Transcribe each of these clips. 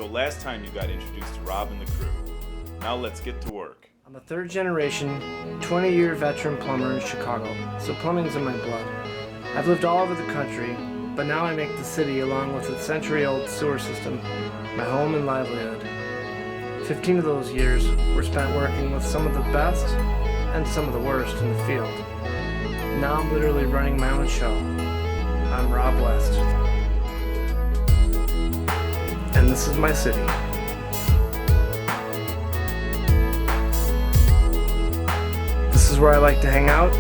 So last time you got introduced to Rob and the crew. Now let's get to work. I'm a third generation, 20-year veteran plumber in Chicago, so plumbing's in my blood. I've lived all over the country, but now I make the city, along with its century-old sewer system, my home and livelihood. 15 of those years were spent working with some of the best and some of the worst in the field. Now I'm literally running my own show. I'm Rob West. And this is my city. This is where I like to hang out.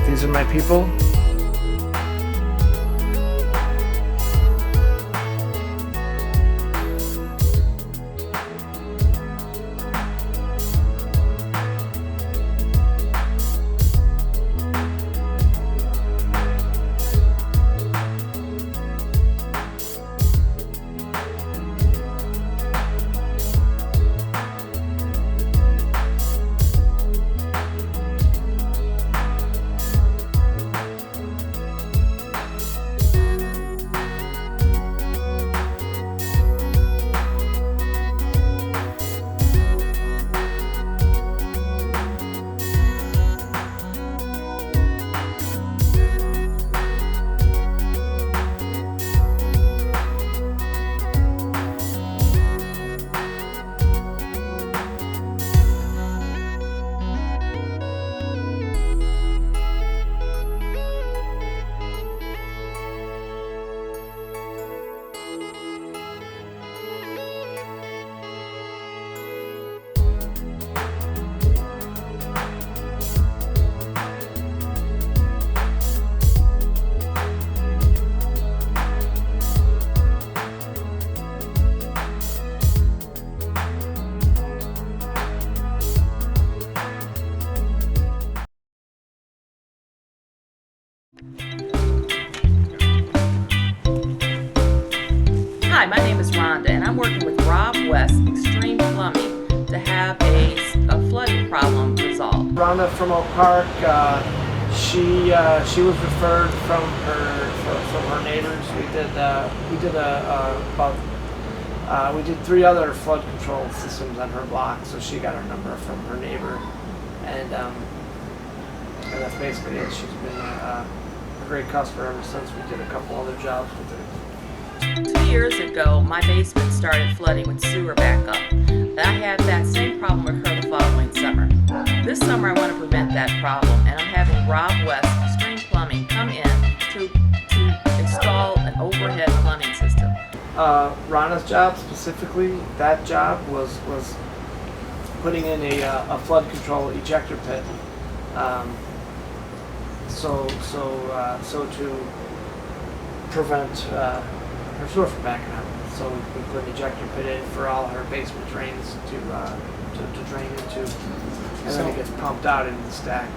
These are my people. Hi, my name is Rhonda, and I'm working with Rob West, Extreme Plumbing, to have a flooding problem resolved. Rhonda from Oak Park, she was referred from her neighbors. We did 3 other flood control systems on her block, so she got her number from her neighbor, and that's basically it. She's been a great customer ever since. We did a couple other jobs with her. 2 years ago, my basement started flooding with sewer backup. I had that same problem occur the following summer. This summer I want to prevent that problem, and I'm having Rob West, Extreme Plumbing, come in to install an overhead plumbing system. Rana's job specifically, that job was putting in a flood control ejector pit. So to prevent her sewer from backing up. So we put an ejector pit in for all her basement drains to drain into, and then it gets pumped out into the stack.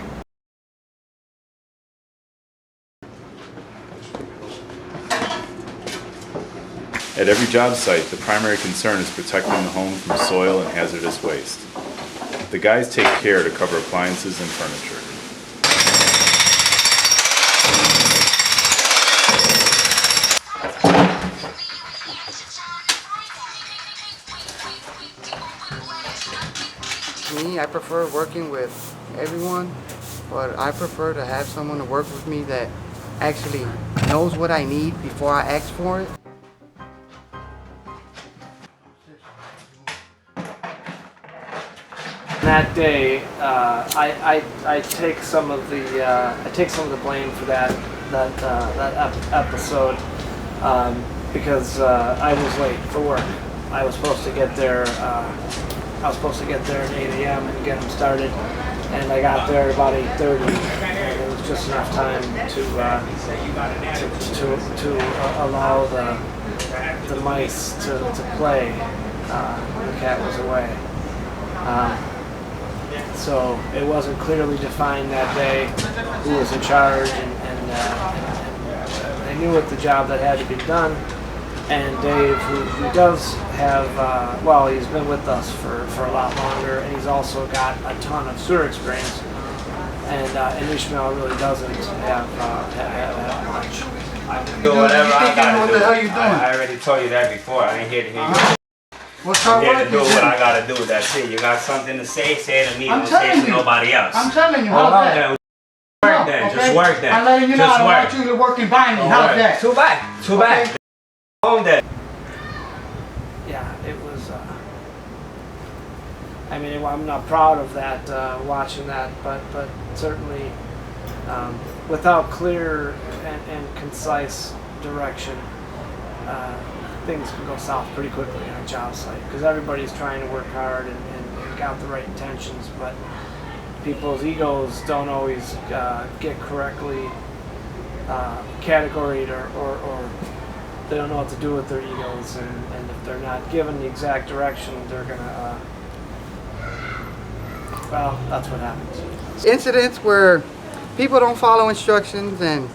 At every job site, the primary concern is protecting the home from soil and hazardous waste. The guys take care to cover appliances and furniture. Me, I prefer working with everyone, but I prefer to have someone to work with me that actually knows what I need before I ask for it. That day, I take some of the blame for that episode because I was late for work. I was supposed to get there. At 8 a.m. and get them started, and I got there about 8:30. And it was just enough time to allow the mice to play when the cat was away. So it wasn't clearly defined that day who was in charge, and I knew what the job that had to be done. And Dave, who does have, he's been with us for a lot longer, and he's also got a ton of sewer experience. and Ishmael really doesn't have much. Do whatever I gotta what do. the hell you doing? I already told you that before. I ain't here to hear you. What's I'm our here work? to do what I gotta do. That's it. You got something to say to me. I'm Don't say it telling to you. nobody else. I'm telling you, Hold how's on that? then. Work then. Okay? Just work then. I'm letting you know I Just don't work. want you to work and buy me. All How's right. that? Too bad. Too bad. Home then. Yeah, it was. I mean, I'm not proud of that, watching that, but certainly without clear and concise direction, things can go south pretty quickly on a job site because everybody's trying to work hard and got the right intentions, but people's egos don't always get correctly categoried or they don't know what to do with their egos, and if they're not given the exact direction, they're gonna well, that's what happens. Incidents where people don't follow instructions and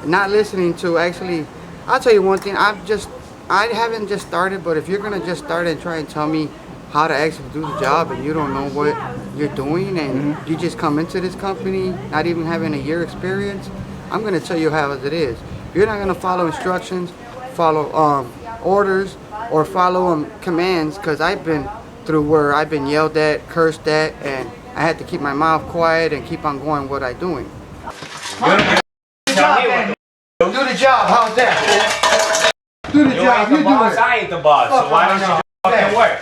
not listening to actually, I'll tell you one thing, I haven't just started, but if you're gonna just start and try and tell me how to actually do the job and you don't know what you're doing and you just come into this company not even having a year experience, I'm gonna tell you how it is. If you're not gonna follow instructions, follow orders, or follow commands, because I've been through where I've been yelled at, cursed at, and I had to keep my mouth quiet and keep on going what I'm doing. Do the job, how's that? Do the You job, ain't you the do boss, it. I ain't the boss. So why don't you just fucking work?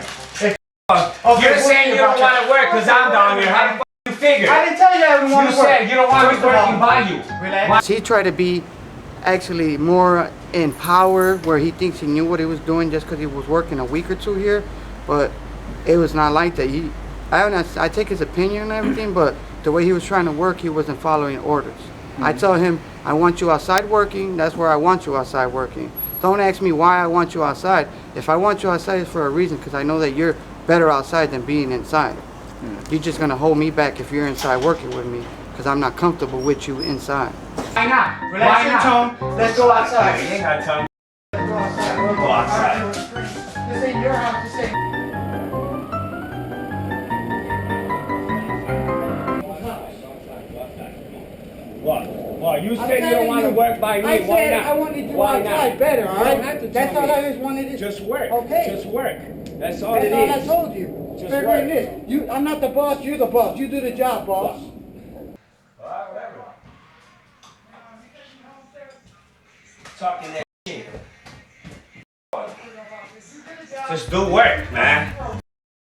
You're saying you don't want to work because I'm down here. How the fuck you figure? I didn't tell you I didn't want You to work. said you don't want me working by you. Relax. He tried to be actually more in power where he thinks he knew what he was doing just because he was working a week or two here, but it was not like that. I take his opinion and everything, but the way he was trying to work, he wasn't following orders. I tell him, I want you outside working, that's where I want you outside working. Don't ask me why I want you outside. If I want you outside, it's for a reason, because I know that you're better outside than being inside. You're just going to hold me back if you're inside working with me, because I'm not comfortable with you inside. Why not? Relax your tone. Let's go outside. You ain't got time. Let's go outside. We'll go outside. This ain't your house, this ain't. What? You said you don't want to work by me. I Why said not? I wanted you Why outside not? better, You all don't right? have to That's tell all me. I just wanted to Just work. Okay. Just work. That's all That's it all I is. told you. Just Figuring work. this. I'm not the boss, you're the boss. You do the job, boss. Whatever. Talking that shit. Just do work, man.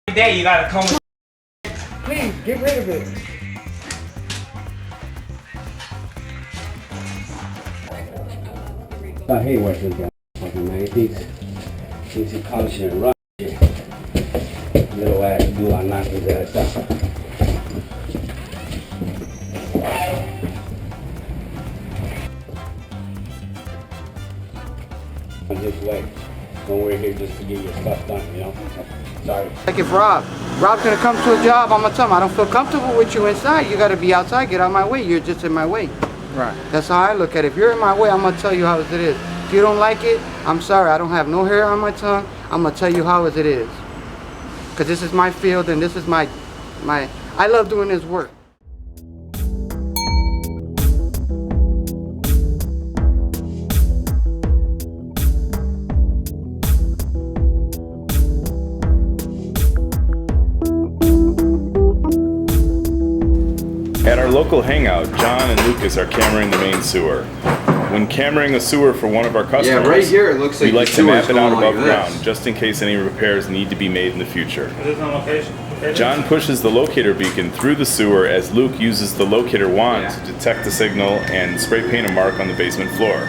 Every day you gotta come. Please, get rid of it. I hate working with that fucking man. He thinks he calls you and run shit. Little ass dude, I knock his ass out. Just wait. Don't worry here just to get your stuff done, you know? Sorry. Like if Rob's gonna come to a job, I'm gonna tell him, I don't feel comfortable with you inside. You gotta be outside, get out of my way. You're just in my way. Right. That's how I look at it. If you're in my way, I'm gonna tell you how it is. If you don't like it, I'm sorry. I don't have no hair on my tongue. I'm gonna tell you how it is. Cause this is my field and this is my I love doing this work. At our local hangout, John and Lucas are cameraing the main sewer. When cameraing a sewer for one of our customers, right here it looks like we like the to map sewer's it out going like above this. ground, just in case any repairs need to be made in the future. It is on location. John pushes the locator beacon through the sewer as Luke uses the locator wand to detect the signal and spray paint a mark on the basement floor.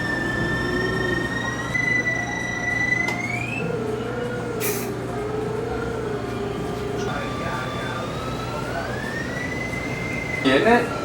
Getting it?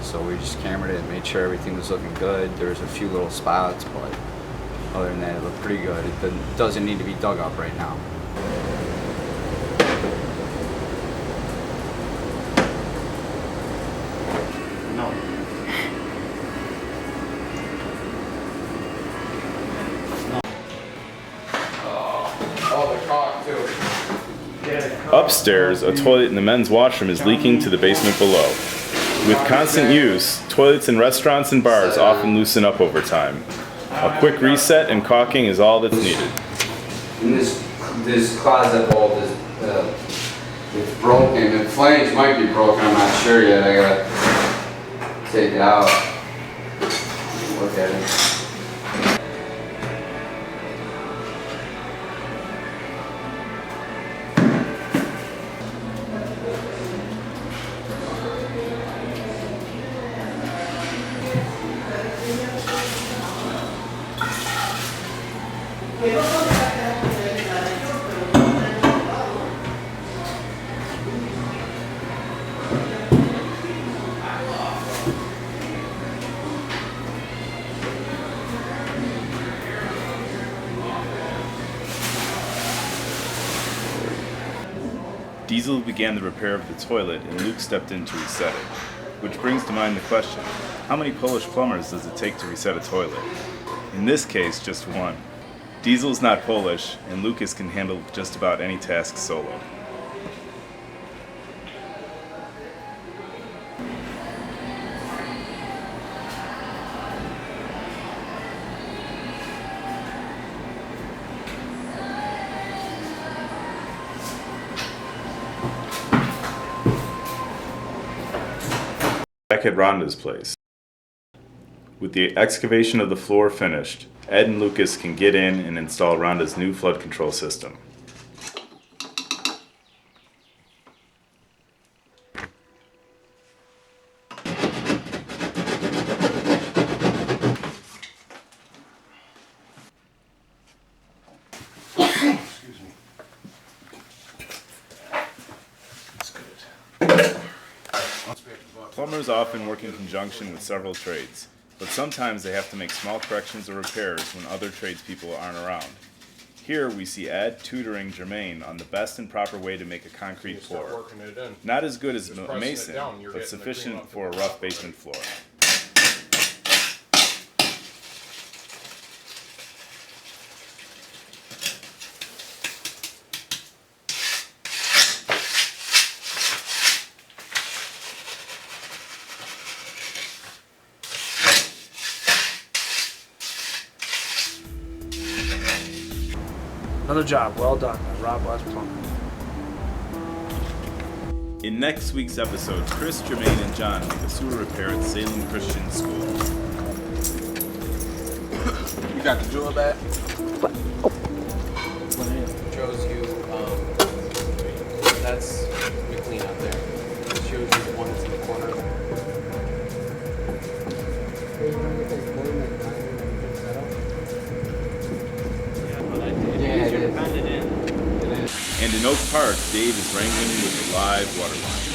So we just cambered it, made sure everything was looking good. There was a few little spots, but other than that, it looked pretty good. It doesn't need to be dug up right now. Upstairs, a toilet in the men's washroom is leaking to the basement below. With constant use, toilets in restaurants and bars often loosen up over time. A quick reset and caulking is all that's needed. And this closet bolt is it's broken. The flange might be broken. I'm not sure yet. I gotta take it out. Look at it. Diesel began the repair of the toilet and Luke stepped in to reset it. Which brings to mind the question, how many Polish plumbers does it take to reset a toilet? In this case, just one. Diesel's not Polish, and Lucas can handle just about any task solo. Back at Rhonda's place. With the excavation of the floor finished, Ed and Lucas can get in and install Rhonda's new flood control system. Plumbers often work in conjunction with several trades, but sometimes they have to make small corrections or repairs when other tradespeople aren't around. Here we see Ed tutoring Jermaine on the best and proper way to make a concrete pour. Not as good as a mason, but sufficient for a rough basement floor. Another job well done by Rob West Plumbing. In next week's episode, Chris, Jermaine, and John make a sewer repair at Salem Christian School. You got the jewel back? Shows you, that's McLean out there. It shows you the one that's in the corner. And in Oak Park, Dave is wrangling with a live water line.